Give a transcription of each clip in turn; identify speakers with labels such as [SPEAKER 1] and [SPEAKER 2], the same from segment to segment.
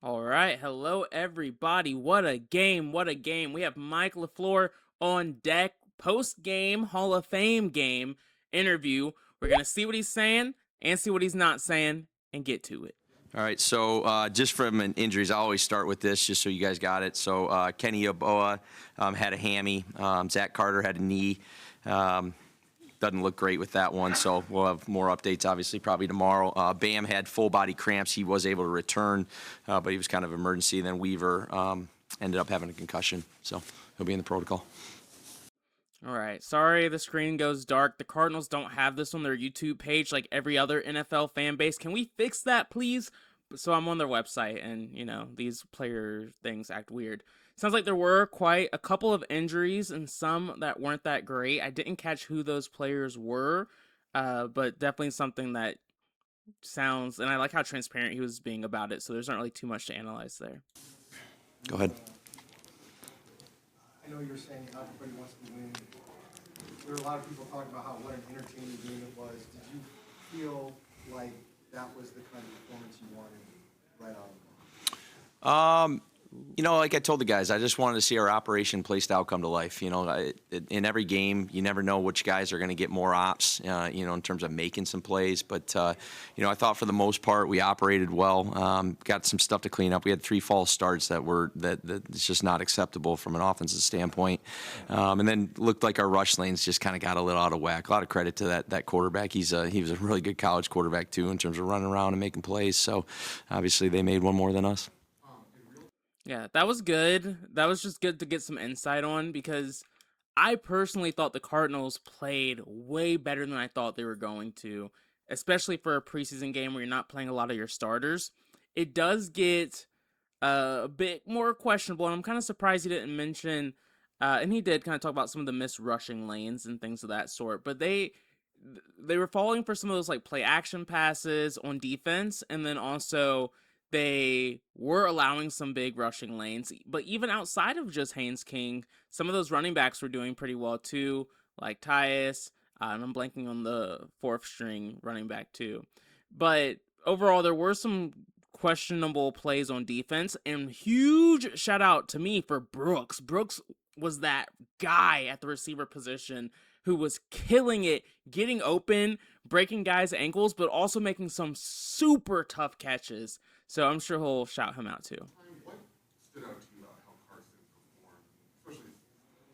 [SPEAKER 1] All right, hello everybody. What a game! What a game! We have Mike LaFleur on deck, post game Hall of Fame game interview. We're gonna see what he's saying and see what he's not saying and get to it.
[SPEAKER 2] All right, so just from an injuries, I always start with this just so you guys got it. So Kenny Yeboah had a hammy. Zach Carter had a knee. Doesn't look great with that one, so we'll have more updates obviously probably tomorrow. Bam had full body cramps. He was able to return, but he was kind of emergency. Then Weaver ended up having a concussion, so he'll be in the protocol.
[SPEAKER 1] All right, sorry the screen goes dark. The Cardinals don't have this on their YouTube page like every other NFL fan base. Can we fix that, please? So I'm on their website, and these player things act weird. Sounds like there were quite a couple of injuries and some that weren't that great. I didn't catch who those players were, but definitely something that sounds. And I like how transparent he was being about it. So there's not really too much to analyze there.
[SPEAKER 2] Go ahead.
[SPEAKER 3] I know you're saying everybody wants to win. There were a lot of people talking about what an entertaining game it was. Did you feel like that was the kind of performance you wanted right out of the box?
[SPEAKER 2] Like I told the guys, I just wanted to see our operation play style come to life. In every game, you never know which guys are going to get more ops, in terms of making some plays. But, I thought for the most part we operated well. Got some stuff to clean up. We had 3 false starts that it's just not acceptable from an offensive standpoint. And then looked like our rush lanes just kind of got a little out of whack. A lot of credit to that quarterback. He was a really good college quarterback too in terms of running around and making plays. So obviously they made one more than us.
[SPEAKER 1] Yeah, that was good. That was just good to get some insight on because I personally thought the Cardinals played way better than I thought they were going to, especially for a preseason game where you're not playing a lot of your starters. It does get a bit more questionable, and I'm kind of surprised he didn't mention, and he did kind of talk about some of the missed rushing lanes and things of that sort, but they were falling for some of those like play action passes on defense, and then also they were allowing some big rushing lanes. But even outside of just Haynes King, some of those running backs were doing pretty well too, like Tyus, and I'm blanking on the 4th string running back too. But overall, there were some questionable plays on defense, and huge shout out to me for Brooks. Brooks was that guy at the receiver position who was killing it, getting open, breaking guys' ankles, but also making some super tough catches. So I'm sure he'll shout him out too.
[SPEAKER 4] What stood out to you about how Carson performed, especially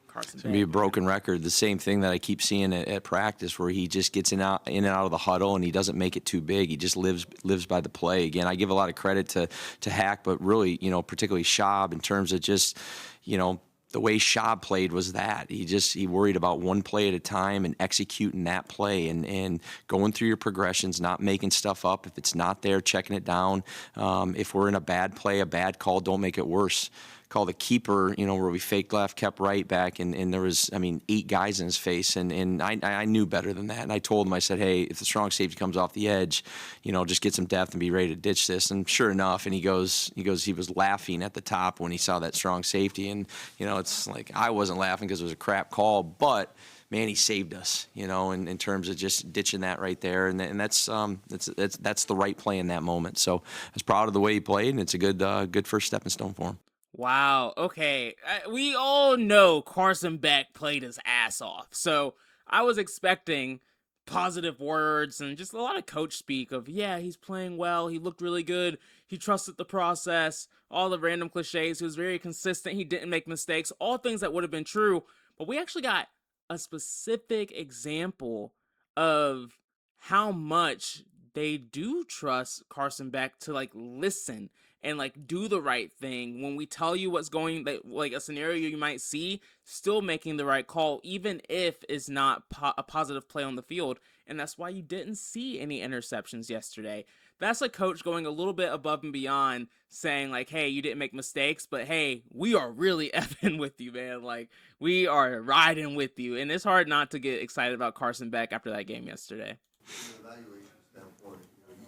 [SPEAKER 1] Carson
[SPEAKER 2] It's gonna be a
[SPEAKER 1] Beck.
[SPEAKER 2] broken record. The same thing that I keep seeing at practice, where he just gets in and out of the huddle, and he doesn't make it too big. He just lives by the play. Again, I give a lot of credit to Hack, but really, particularly Schaub in terms of just, the way Schaub played was that he worried about one play at a time and executing that play and going through your progressions, not making stuff up. If it's not there, checking it down. If we're in a bad play, a bad call, don't make it worse. Call the keeper, where we faked left, kept right back, and there was, 8 guys in his face, and I knew better than that. And I told him, I said, hey, if the strong safety comes off the edge, just get some depth and be ready to ditch this. And sure enough, and he goes, he was laughing at the top when he saw that strong safety, and it's like I wasn't laughing because it was a crap call, but man, he saved us, in terms of just ditching that right there, and that's the right play in that moment. So I was proud of the way he played, and it's a good first stepping stone for him.
[SPEAKER 1] Wow, okay. We all know Carson Beck played his ass off. So I was expecting positive words and just a lot of coach speak of, yeah, he's playing well. He looked really good. He trusted the process. All the random cliches. He was very consistent. He didn't make mistakes. All things that would have been true. But we actually got a specific example of how much they do trust Carson Beck to like listen and like do the right thing when we tell you what's going, like a scenario you might see, still making the right call even if it's not a positive play on the field. And that's why you didn't see any interceptions yesterday. That's a coach going a little bit above and beyond, saying like, hey, you didn't make mistakes, but hey, we are really effing with you, man. Like, we are riding with you. And it's hard not to get excited about Carson Beck after that game yesterday.
[SPEAKER 4] from an evaluation standpoint,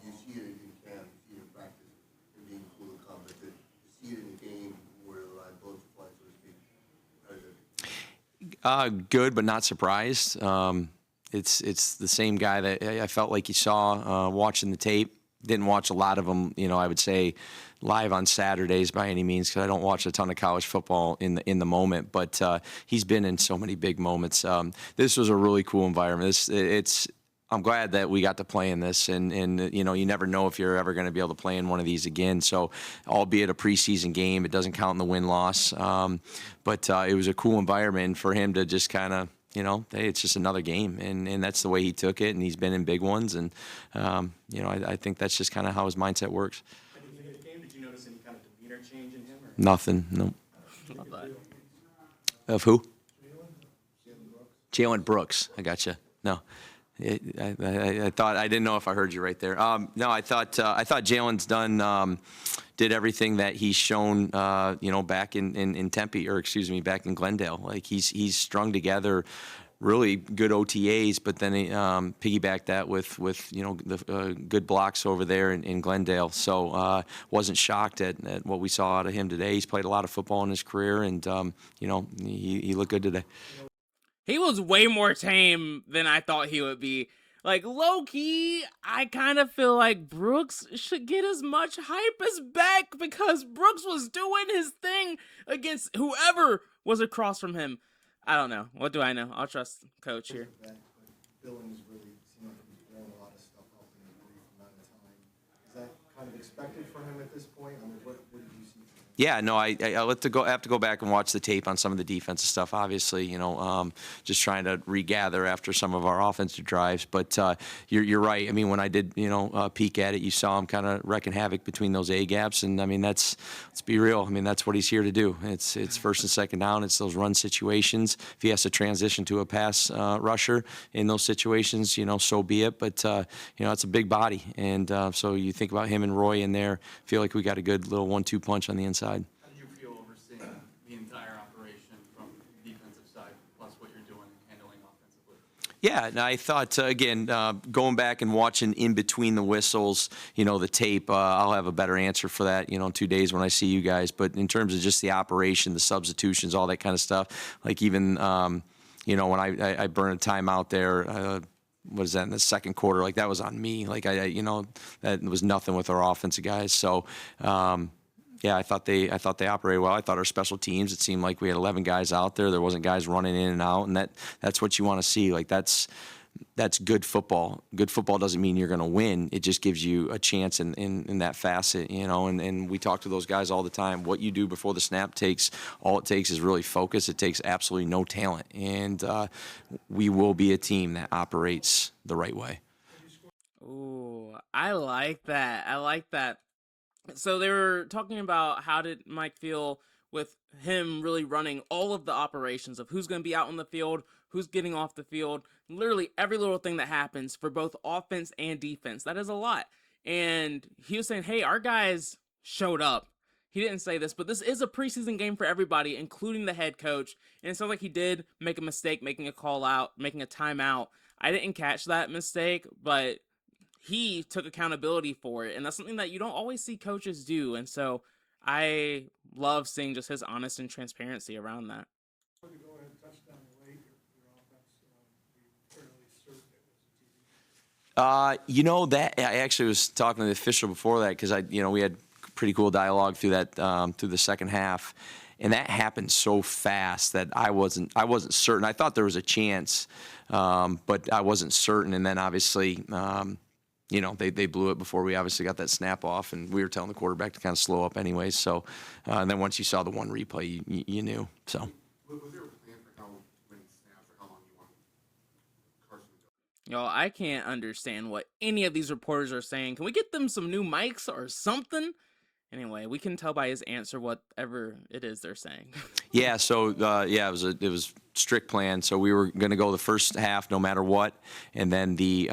[SPEAKER 4] you see it in camp, you see it in practice, and being cool and competent. You see it in the game where the line bullets fly, so to speak. How is it?
[SPEAKER 2] Good, but not surprised. It's the same guy that I felt like you saw watching the tape. Didn't watch a lot of them, I would say live on Saturdays by any means, because I don't watch a ton of college football in the moment. But he's been in so many big moments. This was a really cool environment. I'm glad that we got to play in this, and you never know if you're ever going to be able to play in one of these again. So, albeit a preseason game, it doesn't count in the win-loss. But it was a cool environment for him to just kind of, hey, it's just another game, and that's the way he took it, and he's been in big ones, and I think that's just kind of how his mindset works.
[SPEAKER 3] At the beginning of the game, did you notice any kind of demeanor change in him?
[SPEAKER 2] Nothing, no. Of who? Jalen Brooks. I gotcha. No. I thought I didn't know if I heard you right there. No, I thought Jalen's did everything that he's shown, back in Tempe, or excuse me, back in Glendale. Like he's strung together really good OTAs, but then he piggybacked that with the good blocks over there in Glendale. So wasn't shocked at what we saw out of him today. He's played a lot of football in his career, and he looked good today.
[SPEAKER 1] He was way more tame than I thought he would be. Like, low-key, I kind of feel like Brooks should get as much hype as Beck, because Brooks was doing his thing against whoever was across from him. I don't know. What do I know? I'll trust Coach here.
[SPEAKER 3] Billings really seemed like he was throwing a lot of stuff up in a brief amount of time. Is that kind of expected for him at this point? I mean, what did you see from him?
[SPEAKER 2] Yeah, no, I have to go back and watch the tape on some of the defensive stuff. Obviously, just trying to regather after some of our offensive drives. But you're right. I mean, when I did peek at it, you saw him kind of wrecking havoc between those A gaps, and I mean let's be real. I mean that's what he's here to do. It's first and second down. It's those run situations. If he has to transition to a pass rusher in those situations, so be it. But it's a big body, and so you think about him and Roy in there. Feel like we got a good little 1-2 punch on the inside.
[SPEAKER 5] How did you feel overseeing the entire operation from the defensive side, plus what you're doing and handling offensively?
[SPEAKER 2] Yeah, and I thought, again, going back and watching in between the whistles, the tape, I'll have a better answer for that, in 2 days when I see you guys. But in terms of just the operation, the substitutions, all that kind of stuff, like even, when I burned a timeout there, what is that, in the second quarter, like that was on me. Like, that was nothing with our offensive guys. So, yeah, I thought they operated well. I thought our special teams, it seemed like we had 11 guys out there. There wasn't guys running in and out, and that's what you want to see. Like that's good football. Good football doesn't mean you're going to win. It just gives you a chance in that facet, and we talk to those guys all the time. What you do before the snap all it takes is really focus. It takes absolutely no talent, and we will be a team that operates the right way.
[SPEAKER 1] Ooh, I like that. I like that. So they were talking about how did Mike feel with him really running all of the operations of who's going to be out on the field, who's getting off the field, literally every little thing that happens for both offense and defense. That is a lot. And he was saying, hey, our guys showed up. He didn't say this, but this is a preseason game for everybody, including the head coach. And it sounds like he did make a mistake, making a call out, making a timeout. I didn't catch that mistake, but he took accountability for it, and that's something that you don't always see coaches do, and so I love seeing just his honest and transparency around that.
[SPEAKER 2] That I actually was talking to the official before that, because we had pretty cool dialogue through that through the second half, and that happened so fast that I wasn't certain. I thought there was a chance, but I wasn't certain, and then obviously. They blew it before we obviously got that snap off, and we were telling the quarterback to kind of slow up anyways. So, and then once you saw the one replay, you knew. So.
[SPEAKER 4] Was there a plan for how many snaps or how long you wanted Carson to go?
[SPEAKER 1] Y'all, I can't understand what any of these reporters are saying. Can we get them some new mics or something? Anyway, we can tell by his answer whatever it is they're saying.
[SPEAKER 2] Yeah, so it was strict plan. So we were going to go the first half no matter what, and then the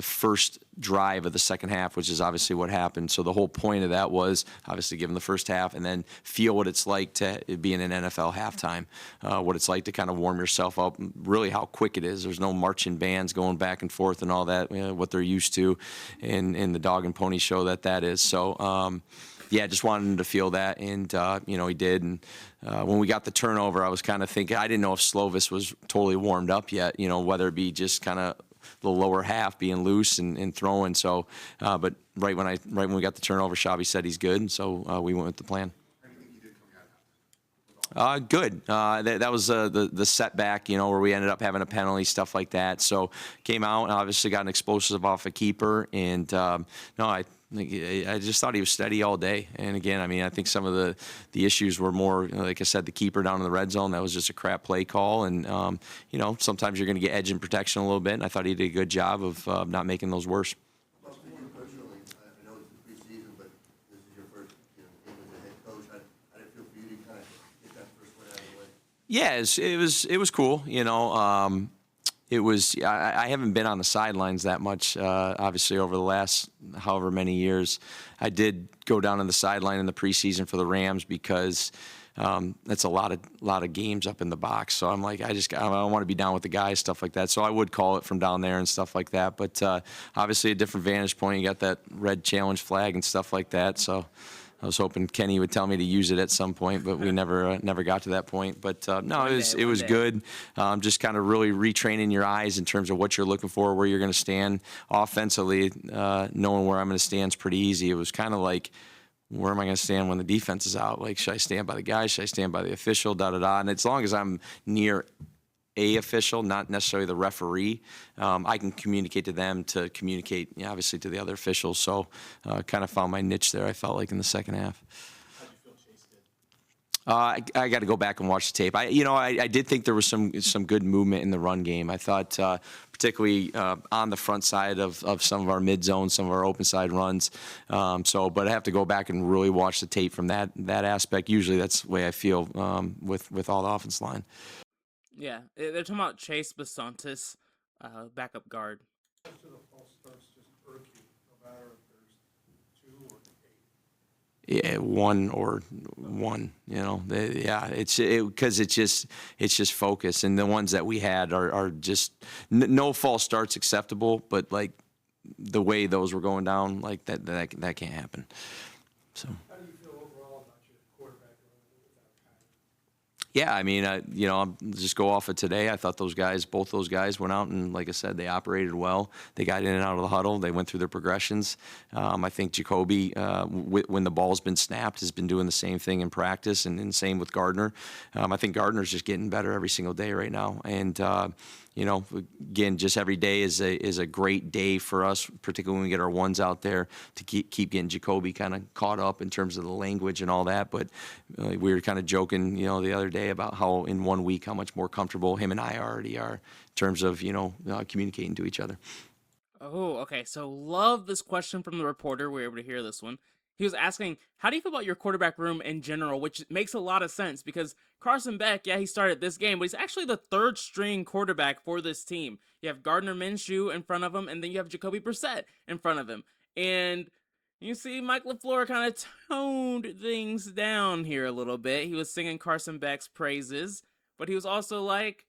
[SPEAKER 2] first drive of the second half, which is obviously what happened. So the whole point of that was obviously give them the first half and then feel what it's like to be in an NFL halftime, what it's like to kind of warm yourself up, really how quick it is. There's no marching bands going back and forth and all that, what they're used to in the dog and pony show that is. So, yeah, just wanted him to feel that, and he did. And when we got the turnover, I was kind of thinking I didn't know if Slovis was totally warmed up yet. Whether it be just kind of the lower half, being loose and throwing. So, but right when we got the turnover, Shabby said he's good, and so we went with the plan. Good. That was the setback, where we ended up having a penalty, stuff like that. So came out and obviously got an explosive off a keeper, and no, I just thought he was steady all day. And again, I think some of the issues were more, like I said, the keeper down in the red zone. That was just a crap play call, and sometimes you're going to get edge and protection a little bit. And I thought he did a good job of not making those worse.
[SPEAKER 4] Well, for you personally, I know it's the preseason, but this is your first game as a head coach. How did it feel for you to kind of get that first one out of the way?
[SPEAKER 2] Yeah, it was cool. It was. I haven't been on the sidelines that much, obviously, over the last however many years. I did go down on the sideline in the preseason for the Rams because that's a lot of games up in the box. So I'm like, I don't want to be down with the guys, stuff like that. So I would call it from down there and stuff like that. But obviously, a different vantage point. You got that red challenge flag and stuff like that. So I was hoping Kenny would tell me to use it at some point, but we never got to that point. But no, it was good. Just kind of really retraining your eyes in terms of what you're looking for, where you're going to stand offensively. Knowing where I'm going to stand is pretty easy. It was kind of like, where am I going to stand when the defense is out? Like, should I stand by the guy? Should I stand by the official? And as long as I'm near a official, not necessarily the referee, I can communicate to them to communicate, obviously, to the other officials. So kind of found my niche there, I felt like, in the second half.
[SPEAKER 5] How did you feel Chase did?
[SPEAKER 2] I got to go back and watch the tape. I did think there was some good movement in the run game. I thought, particularly on the front side of some of our mid zones, some of our open side runs. But I have to go back and really watch the tape from that aspect. Usually, that's the way I feel with all the offense line.
[SPEAKER 1] Yeah, they're talking about Chase Basantis, backup guard.
[SPEAKER 3] To the false starts just irk you, no matter if there's 2 or 8.
[SPEAKER 2] Yeah, one or one. It's because it's just focus, and the ones that we had are just no false starts acceptable, but like the way those were going down, like that can't happen. So.
[SPEAKER 3] How do you feel overall about your quarterback without Kyler?
[SPEAKER 2] Yeah, I'll just go off of today. I thought both those guys went out and, like I said, they operated well. They got in and out of the huddle. They went through their progressions. I think Jacoby, when the ball's been snapped, has been doing the same thing in practice, and same with Gardner. I think Gardner's just getting better every single day right now. And, again, just every day is a great day for us, particularly when we get our ones out there, to keep getting Jacoby kind of caught up in terms of the language and all that. But we were kind of joking, the other day about how in 1 week how much more comfortable him and I already are in terms of communicating to each other.
[SPEAKER 1] Oh, okay. So love this question from the reporter. We were able to hear this one. He was asking, how do you feel about your quarterback room in general? Which makes a lot of sense because Carson Beck, yeah, he started this game, but he's actually the third string quarterback for this team. You have Gardner Minshew in front of him, and then you have Jacoby Brissett in front of him. And you see Mike LaFleur kind of toned things down here a little bit. He was singing Carson Beck's praises, but he was also like,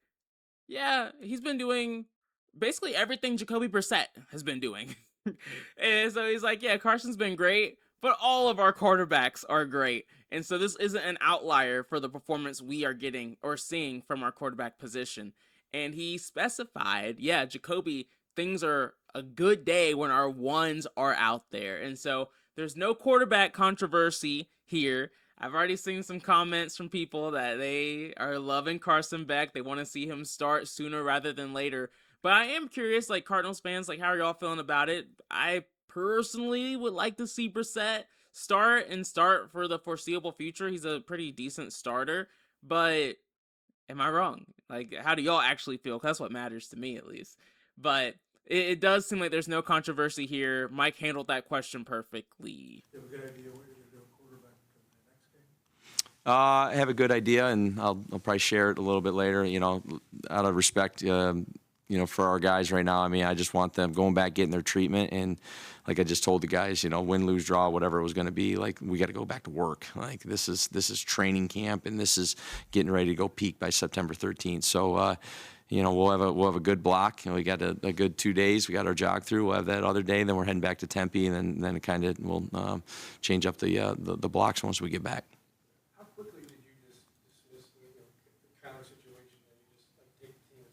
[SPEAKER 1] yeah, he's been doing basically everything Jacoby Brissett has been doing. And so he's like, yeah, Carson's been great, but all of our quarterbacks are great. And so this isn't an outlier for the performance we are getting or seeing from our quarterback position. And he specified, yeah, Jacoby, things are a good day when our ones are out there. And so there's no quarterback controversy here. I've already seen some comments from people that they are loving Carson Beck. They want to see him start sooner rather than later. But I am curious, like Cardinals fans, like how are y'all feeling about it? I personally would like to see Brissett start for the foreseeable future. He's a pretty decent starter, but am I wrong? Like, how do y'all actually feel? 'Cause that's what matters to me, at least. But it does seem like there's no controversy here. Mike handled that question perfectly.
[SPEAKER 3] You have a good idea what you're going to do at quarterback in the next game?
[SPEAKER 2] I have a good idea, and I'll probably share it a little bit later. Out of respect, for our guys right now. I just want them going back, getting their treatment, and like I just told the guys, win, lose, draw, whatever it was going to be, like we got to go back to work. Like this is training camp, and this is getting ready to go peak by September 13th. So, we'll have a good block. We got a good 2 days. We got our jog through. We'll have that other day. Then we're heading back to Tempe, and then kind of we'll change up the blocks once we get back.
[SPEAKER 3] How quickly did you just dismiss the counter situation and you just take the team and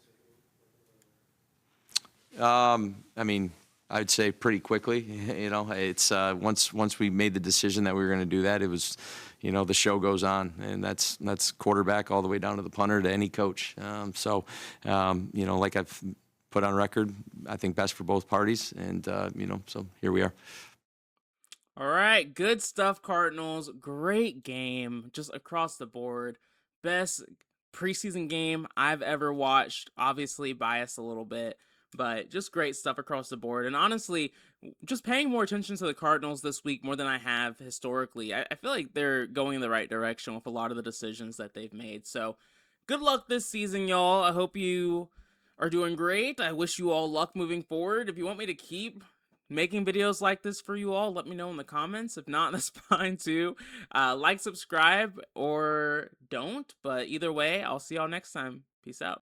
[SPEAKER 3] say,
[SPEAKER 2] I mean, I'd say pretty quickly. You know, it's once we made the decision that we were going to do that, it was, you know, the show goes on, and that's quarterback all the way down to the punter to any coach. You know, like I've put on record, I think best for both parties, and you know, so here we are.
[SPEAKER 1] All right, good stuff, Cardinals. Great game, just across the board. Best preseason game I've ever watched. Obviously, biased a little bit, but just great stuff across the board. And honestly, just paying more attention to the Cardinals this week more than I have historically. I feel like they're going in the right direction with a lot of the decisions that they've made. So, good luck this season, y'all. I hope you are doing great. I wish you all luck moving forward. If you want me to keep making videos like this for you all, let me know in the comments. If not, that's fine too. Like, subscribe, or don't. But either way, I'll see y'all next time. Peace out.